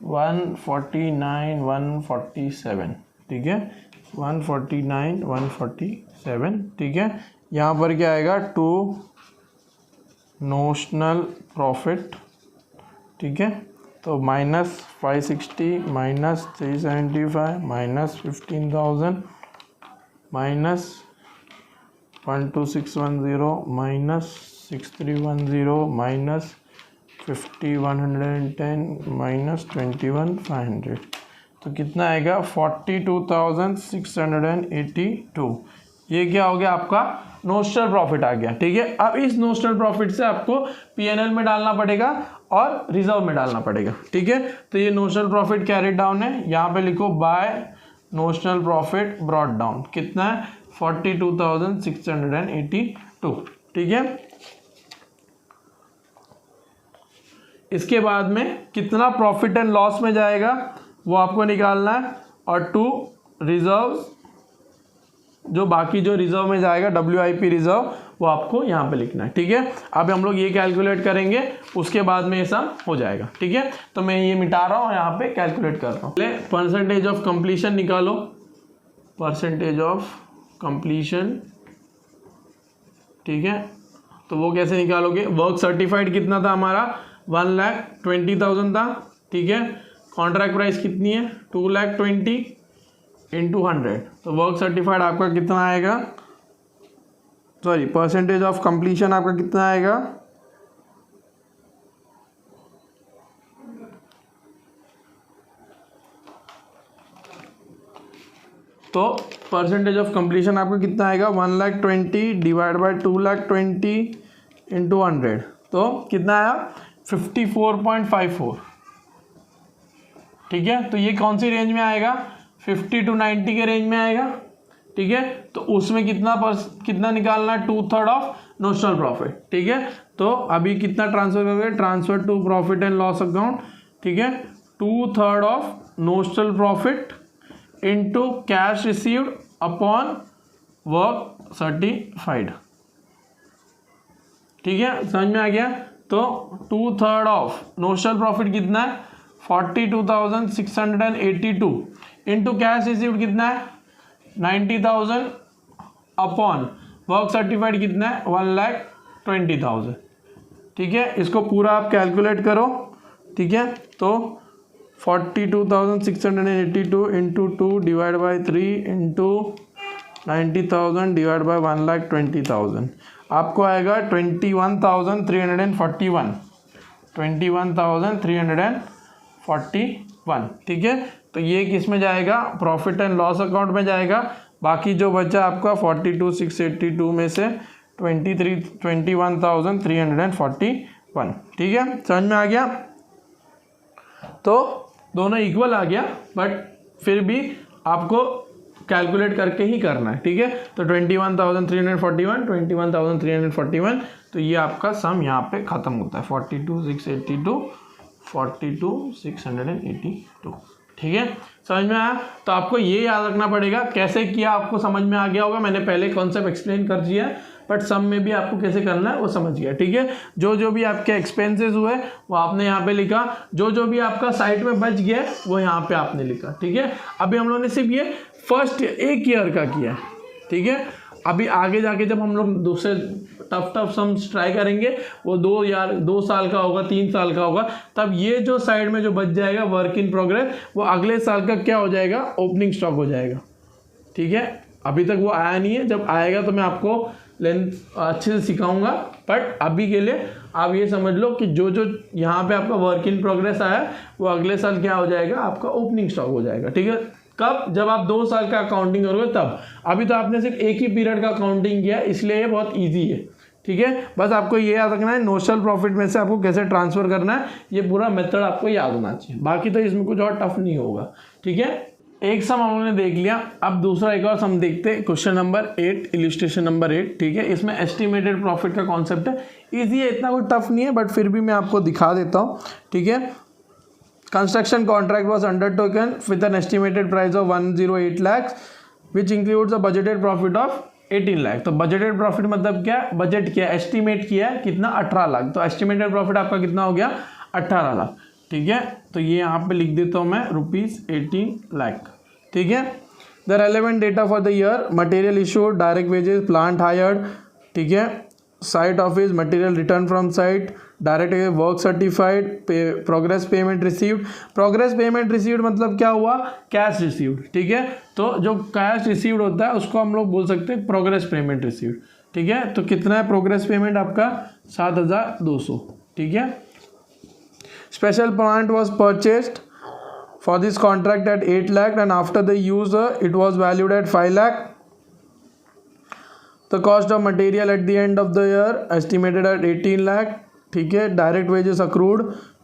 149,147। ठीक है, 149,147। ठीक है, यहाँ पर क्या आएगा टू नोशनल प्रॉफिट। ठीक है, तो -560 minus 375 minus 15,000 minus 12610 minus 6310 minus 50,110 minus 21,500, तो कितना आएगा 42,682। ये क्या हो गया आपका नोशनल प्रॉफिट आ गया। ठीक है, अब इस नोशनल प्रॉफिट से आपको पीएनएल में डालना पड़ेगा और रिजर्व में डालना पड़ेगा। ठीक है, तो ये नोशनल प्रॉफिट कैरिड डाउन है, यहाँ पे लिखो by notional profit brought down. कितना है 42,682। ठीक है, इसके बाद में कितना प्रॉफिट एंड लॉस में जाएगा वो आपको निकालना है, और टू रिजर्व, जो बाकी जो रिजर्व में जाएगा WIP रिजर्व, वो आपको यहाँ पे लिखना है। ठीक है, अब हम लोग ये कैलकुलेट करेंगे, उसके बाद में ये सब हो जाएगा। ठीक है, तो मैं ये मिटा रहा हूँ, यहाँ पे कैलकुलेट कर रहा हूँ। पहले परसेंटेज ऑफ कंप्लीशन निकालो, परसेंटेज ऑफ कंप्लीशन। ठीक है, तो वो कैसे निकालोगे, वर्क सर्टिफाइड कितना था हमारा 1,20,000 था। ठीक है, कॉन्ट्रैक्ट प्राइस कितनी है 2,20,000 इंटू 100, तो वर्क सर्टिफाइड आपका कितना आएगा, सॉरी परसेंटेज ऑफ कंप्लीशन आपका कितना आएगा, तो परसेंटेज ऑफ कंप्लीशन आपका कितना आएगा 1,20,000 डिवाइड बाय 2,20,000 इंटू 100, तो कितना आया 54.54। ठीक है, तो ये कौन सी रेंज में आएगा 50 to 90 के रेंज में आएगा। ठीक है, तो उसमें कितना निकालना है 2/3 ऑफ नोशनल प्रॉफिट। ठीक है, तो अभी कितना ट्रांसफर करोगे, transfer to profit and loss account. ठीक है, 2/3 of notional profit into cash received upon work certified. ठीक है, समझ में आ गया। तो 2/3 ऑफ नोशनल प्रॉफिट कितना है 42,682 इंटू कैश रिसीव्ड कितना है 90,000 अपॉन वर्क सर्टिफाइड कितना है 1,20,000। ठीक है, इसको पूरा आप कैलकुलेट करो। ठीक है, तो 42,682 into 2 divide by 3 into 90,000 divide by 1,20,000 आपको आएगा 21,341, 21,341। ठीक है, तो ये किस में जाएगा प्रॉफिट एंड लॉस अकाउंट में जाएगा, बाकी जो बचा आपका 42,682 में से 21,341, ठीक है, समझ में आ गया। तो दोनों इक्वल आ गया, बट फिर भी आपको कैलकुलेट करके ही करना है, ठीक है। तो 21,341, 21,341, तो ये आपका सम यहाँ पे ख़त्म होता है 42,682, 42,682, ठीक है, समझ में आया। तो आपको ये याद रखना पड़ेगा कैसे किया, आपको समझ में आ गया होगा, मैंने पहले कॉन्सेप्ट एक्सप्लेन कर दिया है, बट सम में भी आपको कैसे करना है वो समझ गया, ठीक है। जो जो भी आपके एक्सपेंसेस हुए वो आपने यहाँ पे लिखा, जो जो भी आपका साइट में बच गया वो यहाँ पे आपने लिखा, ठीक है। अभी हम लोगों ने सिर्फ ये फर्स्ट 1 ईयर का किया है, ठीक है। अभी आगे जाके जब हम लोग दूसरे टफ सम्स ट्राई करेंगे, वो 2 साल का होगा, 3 साल का होगा, तब ये जो साइड में जो बच जाएगा वर्क इन प्रोग्रेस, वो अगले साल का क्या हो जाएगा, ओपनिंग स्टॉक हो जाएगा, ठीक है। अभी तक वो आया नहीं है, जब आएगा तो मैं आपको लेंथ अच्छे से सिखाऊंगा, बट अभी के लिए आप ये समझ लो कि जो जो यहाँ पे आपका वर्क इन प्रोग्रेस आया वो अगले साल क्या हो जाएगा, आपका ओपनिंग स्टॉक हो जाएगा, ठीक है। कब, जब आप 2 साल का अकाउंटिंग करोगे तब। अभी तो आपने सिर्फ एक ही पीरियड का अकाउंटिंग किया, इसलिए ये बहुत ईजी है, ठीक है। बस आपको ये याद रखना है नोशनल प्रॉफिट में से आपको कैसे ट्रांसफर करना है, ये पूरा मेथड आपको याद होना चाहिए, बाकी तो इसमें कुछ और टफ नहीं होगा, ठीक है। एक सम हमने देख लिया, अब दूसरा एक और सम देखते हैं, क्वेश्चन नंबर 8, इलस्ट्रेशन नंबर 8, ठीक है। इसमें एस्टिमेटेड प्रॉफिट का कॉन्सेप्ट है, ईजी है, इतना कोई टफ नहीं है, बट फिर भी मैं आपको दिखा देता हूँ, ठीक है। Construction contract was undertaken with an estimated price of 108 lakh which includes a budgeted profit of 18 lakh. तो बजटेड प्रॉफिट मतलब क्या, बजट किया, एस्टिमेट किया कितना, 18 लाख, तो एस्टिमेटेड प्रॉफिट आपका कितना हो गया, 18 लाख, ठीक है। तो ये यहाँ पे लिख देता हूँ मैं ₹18 लाख, ठीक है। The relevant data for the year, material issued, direct wages, plant hired, ठीक है, site office, material return from site, direct work certified, progress payment received. Progress payment received मतलब क्या हुआ, कैश रिसीव्ड, ठीक है। तो जो कैश रिसीव्ड होता है उसको हम लोग बोल सकते हैं प्रोग्रेस पेमेंट रिसीव्ड, ठीक है। तो कितना है प्रोग्रेस पेमेंट आपका, 7,200, ठीक है। Special plant was purchased for this contract at 8 lakh and after the use it was valued at 5 lakh. The cost of material at the end of the year estimated at 18 lakh, ठीक है। Direct wages accrued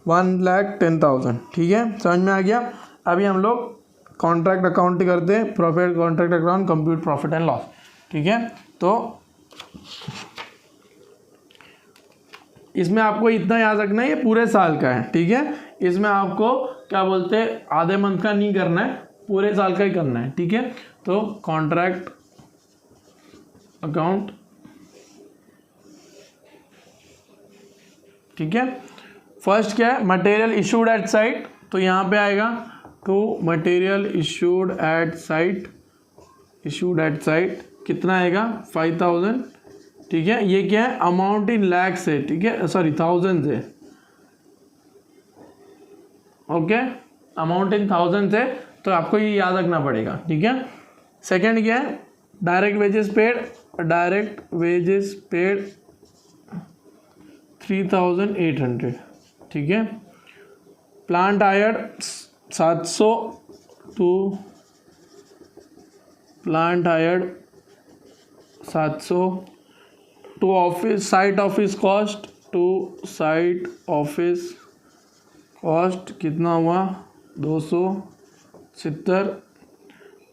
1,10,000, ठीक है, समझ में आ गया। अभी हम लोग कॉन्ट्रैक्ट अकाउंट करते हैं, profit contract account, compute profit and loss, ठीक है। तो इसमें आपको इतना याद रखना है, ये पूरे साल का है, ठीक है। इसमें आपको क्या बोलते हैं, आधे मंथ का नहीं करना है, पूरे साल का ही करना है, ठीक है। तो कॉन्ट्रैक्ट अकाउंट, ठीक है। फर्स्ट क्या है, मटेरियल इशूड एट साइट, तो यहाँ पे आएगा to material issued at site, issued at site कितना आएगा, 5,000, ठीक है। ये क्या है, अमाउंट इन लैक्स है, ठीक है, सॉरी थाउजेंड है, ओके, अमाउंट इन थाउजेंड है, तो आपको ये याद रखना पड़ेगा, ठीक है। सेकंड क्या है, direct wages paid, direct wages paid 3,800, ठीक है। Plant hired 700 to plant hired 700 to office site office cost, to site office cost कितना हुआ, 270।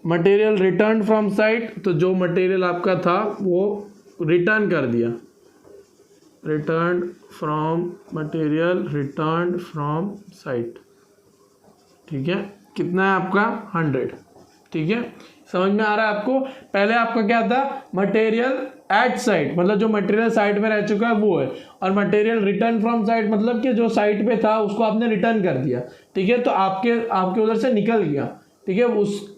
मटेरियल रिटर्न फ्रॉम साइट, तो जो मटेरियल आपका था वो रिटर्न कर दिया, return from material return from site, ठीक है, कितना है आपका 100, ठीक है। समझ में आ रहा है आपको। पहले आपका क्या था, मटेरियल एट साइट, मतलब जो मटेरियल साइट में रह चुका है वो है, और मटेरियल रिटर्न फ्रॉम साइट मतलब कि जो साइट पे था उसको आपने रिटर्न कर दिया, ठीक है। तो आपके उधर से निकल गया, ठीक है, उस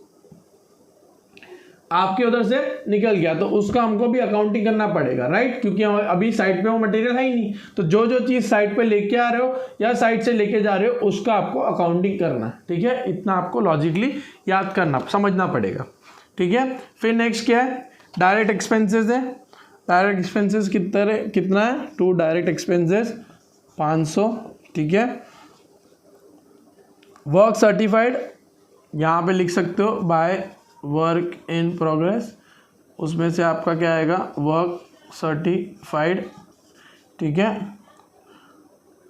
आपके उधर से निकल गया, तो उसका हमको भी अकाउंटिंग करना पड़ेगा, राइट, क्योंकि अभी साइट पे वो मटेरियल है ही नहीं। तो जो जो चीज़ साइट पे लेके आ रहे हो या साइट से लेके जा रहे हो उसका आपको अकाउंटिंग करना है, ठीक है। इतना आपको लॉजिकली याद करना, समझना पड़ेगा, ठीक है। फिर नेक्स्ट क्या है, डायरेक्ट एक्सपेंसेस है। डायरेक्ट एक्सपेंसेस कितना है, टू डायरेक्ट एक्सपेंसेस 500, ठीक है। वर्क सर्टिफाइड यहाँ पे लिख सकते हो बाय वर्क इन प्रोग्रेस, उसमें से आपका क्या आएगा, वर्क सर्टिफाइड, ठीक है।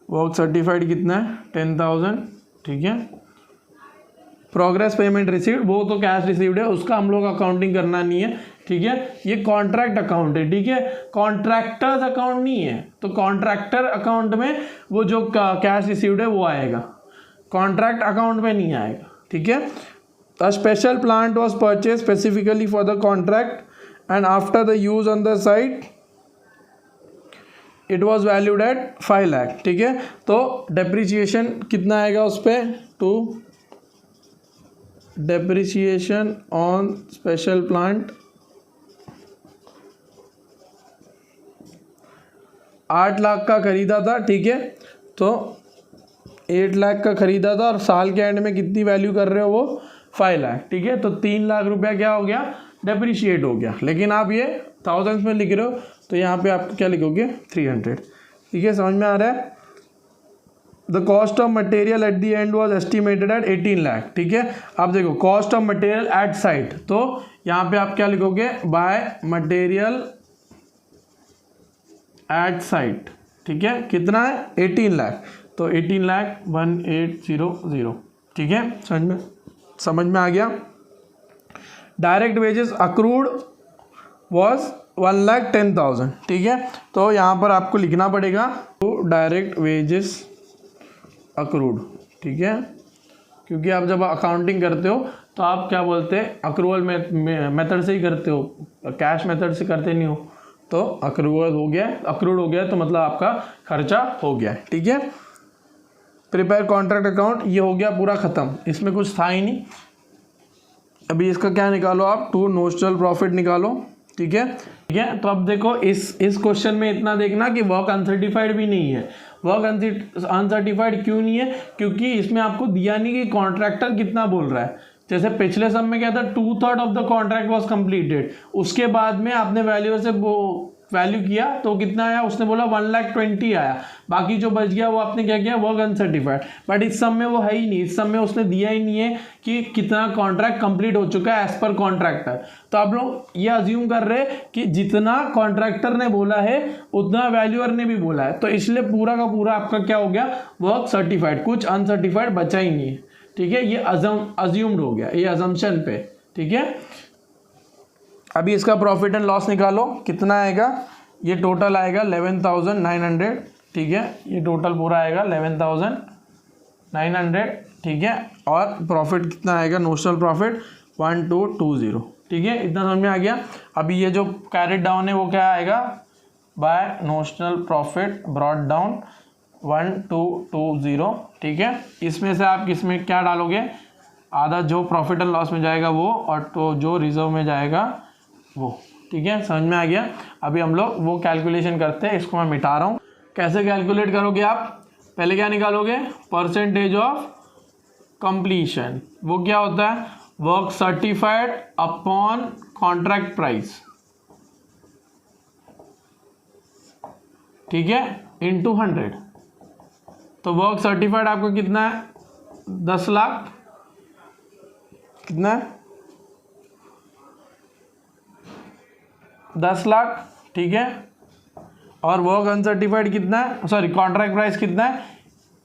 वर्क सर्टिफाइड कितना है, 10,000, ठीक है। प्रोग्रेस पेमेंट रिसीव्ड, वो तो कैश रिसीव्ड है, उसका हम लोग अकाउंटिंग करना नहीं है, ठीक है। ये कॉन्ट्रैक्ट अकाउंट है, ठीक है, कॉन्ट्रैक्टर्स अकाउंट नहीं है। तो कॉन्ट्रैक्टर अकाउंट में वो जो कैश रिसीव्ड है वो आएगा, कॉन्ट्रैक्ट अकाउंट में नहीं आएगा, ठीक है। A special plant was purchased specifically for the contract and after the use on the site it was valued at 5 lakh, ठीक है। तो डेप्रिसिएशन कितना आएगा उस पर, to depreciation on special plant 8 lakh का खरीदा था, ठीक है। तो 8 लाख का खरीदा था और साल के एंड में कितनी वैल्यू कर रहे हो, वो 5 लाख, ठीक है। तो 3 लाख रुपया क्या हो गया, डेप्रिशिएट हो गया। लेकिन आप ये थाउजेंड्स में लिख रहे हो तो यहाँ पे आप क्या लिखोगे, 300, ठीक है। समझ में आ रहा है। The cost of material at the end was estimated at 18 lakh, ठीक है। आप देखो cost of material at site, तो यहाँ पे आप क्या लिखोगे, बाय मटेरियल एट साइट, ठीक है। कितना है, 18 लाख, तो 18 लाख 1800, ठीक है। समझ में आ गया। डायरेक्ट वेजेस अक्रूड वॉज 1,10,000, ठीक है। तो यहाँ पर आपको लिखना पड़ेगा तो डायरेक्ट वेजेस अक्रूड, ठीक है, क्योंकि आप जब अकाउंटिंग करते हो तो आप क्या बोलते हैं, अक्रूवल मेथड से ही करते हो, कैश मेथड से करते नहीं हो। तो अक्रूवल हो गया, अक्रूड हो गया तो मतलब आपका खर्चा हो गया, ठीक है। प्रिपेयर कॉन्ट्रैक्ट अकाउंट, ये हो गया पूरा ख़त्म, इसमें कुछ था ही नहीं। अभी इसका क्या निकालो आप, टू नोशनल प्रॉफिट निकालो, ठीक है, ठीक है। तो अब देखो इस क्वेश्चन में इतना देखना कि वर्क अनसर्टिफाइड भी नहीं है। वर्क अनसर्टिफाइड क्यों नहीं है, क्योंकि इसमें आपको दिया नहीं कि कॉन्ट्रैक्टर कितना बोल रहा है। जैसे पिछले सब में क्या था, 2/3 of the contract was completed, उसके बाद में आपने वैल्यूअर से वैल्यू किया तो कितना आया, उसने बोला 1,20,000 आया, बाकी जो बच गया वो आपने क्या किया, वर्क अनसर्टिफाइड। बट इस सब में वो है ही नहीं, इस सब में उसने दिया ही नहीं है कि कितना कॉन्ट्रैक्ट कंप्लीट हो चुका है एज पर कॉन्ट्रैक्टर। तो आप लोग ये अज्यूम कर रहे हैं कि जितना कॉन्ट्रैक्टर ने बोला है उतना वैल्यूअर ने भी बोला है, तो इसलिए पूरा का पूरा आपका क्या हो गया, वर्क सर्टिफाइड, कुछ अनसर्टिफाइड बचा ही नहीं है, ठीक है। ये अज्यूम्ड हो गया, ये अजम्पशन पे, ठीक है। अभी इसका प्रॉफिट एंड लॉस निकालो, कितना आएगा, ये टोटल आएगा 11,900, ठीक है। ये टोटल पूरा आएगा 11,900, ठीक है। और प्रॉफिट कितना आएगा, नोशनल प्रॉफिट 1220, ठीक है। इतना समझ में आ गया। अभी ये जो कैरेट डाउन है वो क्या आएगा, by notional profit brought down 1220, ठीक है। इसमें से आप किसमें क्या डालोगे, आधा जो प्रॉफिट एंड लॉस में जाएगा वो, और तो जो रिजर्व में जाएगा वो, ठीक है। समझ में आ गया। अभी हम लोग वो कैलकुलेशन करते हैं, इसको मैं मिटा रहा हूँ। कैसे कैलकुलेट करोगे आप, पहले क्या निकालोगे, परसेंटेज ऑफ कंप्लीशन, वो क्या होता है, work certified upon contract price, ठीक है, इनटू 100। तो वर्क सर्टिफाइड आपको कितना है, 10 लाख, कितना है, 10 लाख, ठीक है। और वर्क अनसर्टिफाइड कितना है, सॉरी कॉन्ट्रैक्ट प्राइस कितना है,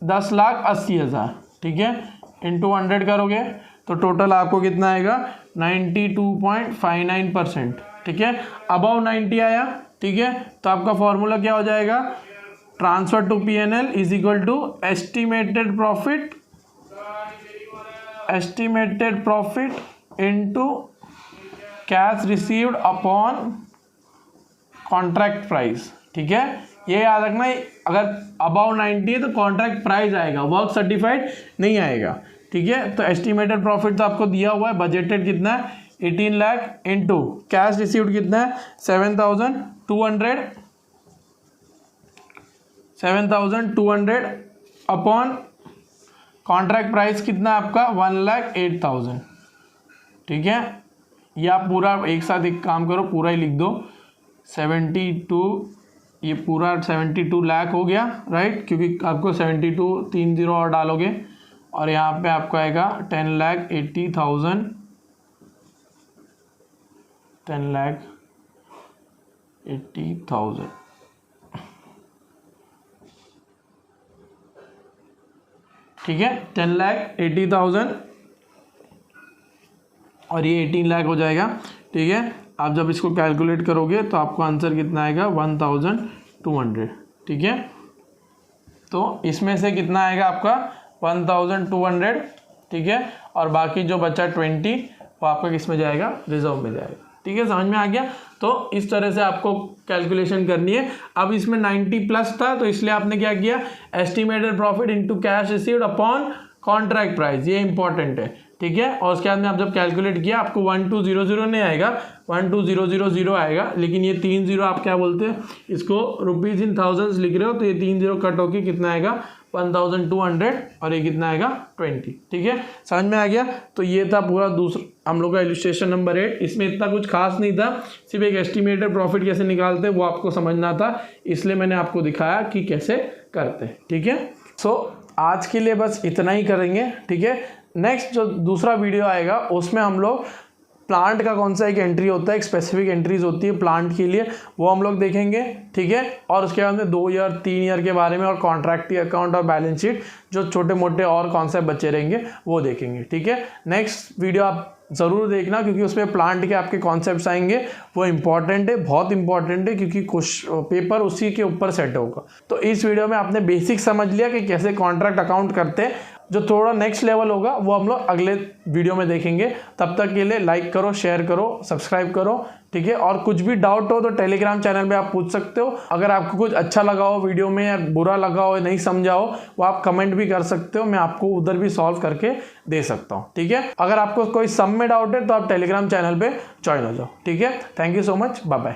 10,80,000, ठीक है, इंटू 100 करोगे तो टोटल आपको कितना आएगा, 92.59%, ठीक है। अबव 90 आया, ठीक है। तो आपका फॉर्मूला क्या हो जाएगा, transfer to P&L is equal to estimated profit into cash received upon contract price, ठीक है। ये याद रखना, अगर अबाउ 90 है तो कॉन्ट्रैक्ट प्राइस आएगा, वर्क सर्टिफाइड नहीं आएगा, ठीक है। तो एस्टिमेटेड प्रॉफिट तो आपको दिया हुआ है, बजटेड कितना है 18 लाख, इनटू कैश रिसीव्ड कितना है 7,200 अपॉन कॉन्ट्रैक्ट प्राइस कितना है आपका 1,08,000, ठीक है। ये आप पूरा एक साथ एक काम करो, पूरा ही लिख दो, 72, ये पूरा 72 लाख हो गया, राइट, क्योंकि आपको 72 3 0 और डालोगे और यहाँ पे आपको आएगा 10,80,000 10,80,000। ठीक है, 10,80,000 और ये 18 लाख हो जाएगा। ठीक है, आप जब इसको कैलकुलेट करोगे तो आपको आंसर कितना आएगा 1,200। ठीक है, तो इसमें से कितना आएगा आपका 1,200। ठीक है, और बाकी जो बचा 20 वो आपका किस में जाएगा, रिजर्व में जाएगा। ठीक है, समझ में आ गया। तो इस तरह से आपको कैलकुलेशन करनी है। अब इसमें 90 प्लस था तो इसलिए आपने क्या किया, estimated profit into cash received upon contract price, ये इंपॉर्टेंट है। ठीक है, और उसके बाद में आप जब कैलकुलेट किया आपको 1200 नहीं आएगा, 12000 आएगा, लेकिन ये 3 0 आप क्या बोलते हैं, इसको रुपीज़ इन थाउजेंड्स लिख रहे हो तो ये 3 0 कट होके कितना आएगा 1,200 और ये कितना आएगा 20। ठीक है, समझ में आ गया। तो ये था पूरा दूसरा हम लोग का इलस्ट्रेशन नंबर 8। इसमें इतना कुछ खास नहीं था, सिर्फ एक एस्टिमेटेड प्रॉफिट कैसे निकालते वो आपको समझना था, इसलिए मैंने आपको दिखाया कि कैसे करते। ठीक है, सो आज के लिए बस इतना ही करेंगे। ठीक है, नेक्स्ट जो दूसरा वीडियो आएगा उसमें हम लोग प्लांट का कौन सा एक एंट्री होता है, एक स्पेसिफिक एंट्रीज होती है प्लांट के लिए, वो हम लोग देखेंगे। ठीक है, और उसके बाद में 2 ईयर 3 ईयर के बारे में और कॉन्ट्रैक्टी अकाउंट और बैलेंस शीट जो छोटे मोटे और कॉन्सेप्ट बचे रहेंगे वो देखेंगे। ठीक है, नेक्स्ट वीडियो आप ज़रूर देखना क्योंकि उसमें प्लांट के आपके कॉन्सेप्ट्स आएंगे, वो इंपॉर्टेंट है, बहुत इंपॉर्टेंट है क्योंकि कुछ पेपर उसी के ऊपर सेट होगा। तो इस वीडियो में आपने बेसिक समझ लिया कि कैसे कॉन्ट्रैक्ट अकाउंट करते हैं। जो थोड़ा नेक्स्ट लेवल होगा वो हम लोग अगले वीडियो में देखेंगे। तब तक के लिए लाइक करो, शेयर करो, सब्सक्राइब करो। ठीक है, और कुछ भी डाउट हो तो टेलीग्राम चैनल में आप पूछ सकते हो। अगर आपको कुछ अच्छा लगा हो वीडियो में या बुरा लगा हो, नहीं समझा हो, वो आप कमेंट भी कर सकते हो, मैं आपको उधर भी सॉल्व करके दे सकता हूँ। ठीक है, अगर आपको कोई सम में डाउट है तो आप टेलीग्राम चैनल पे ज्वाइन हो जाओ। ठीक है, thank you so much, bye bye.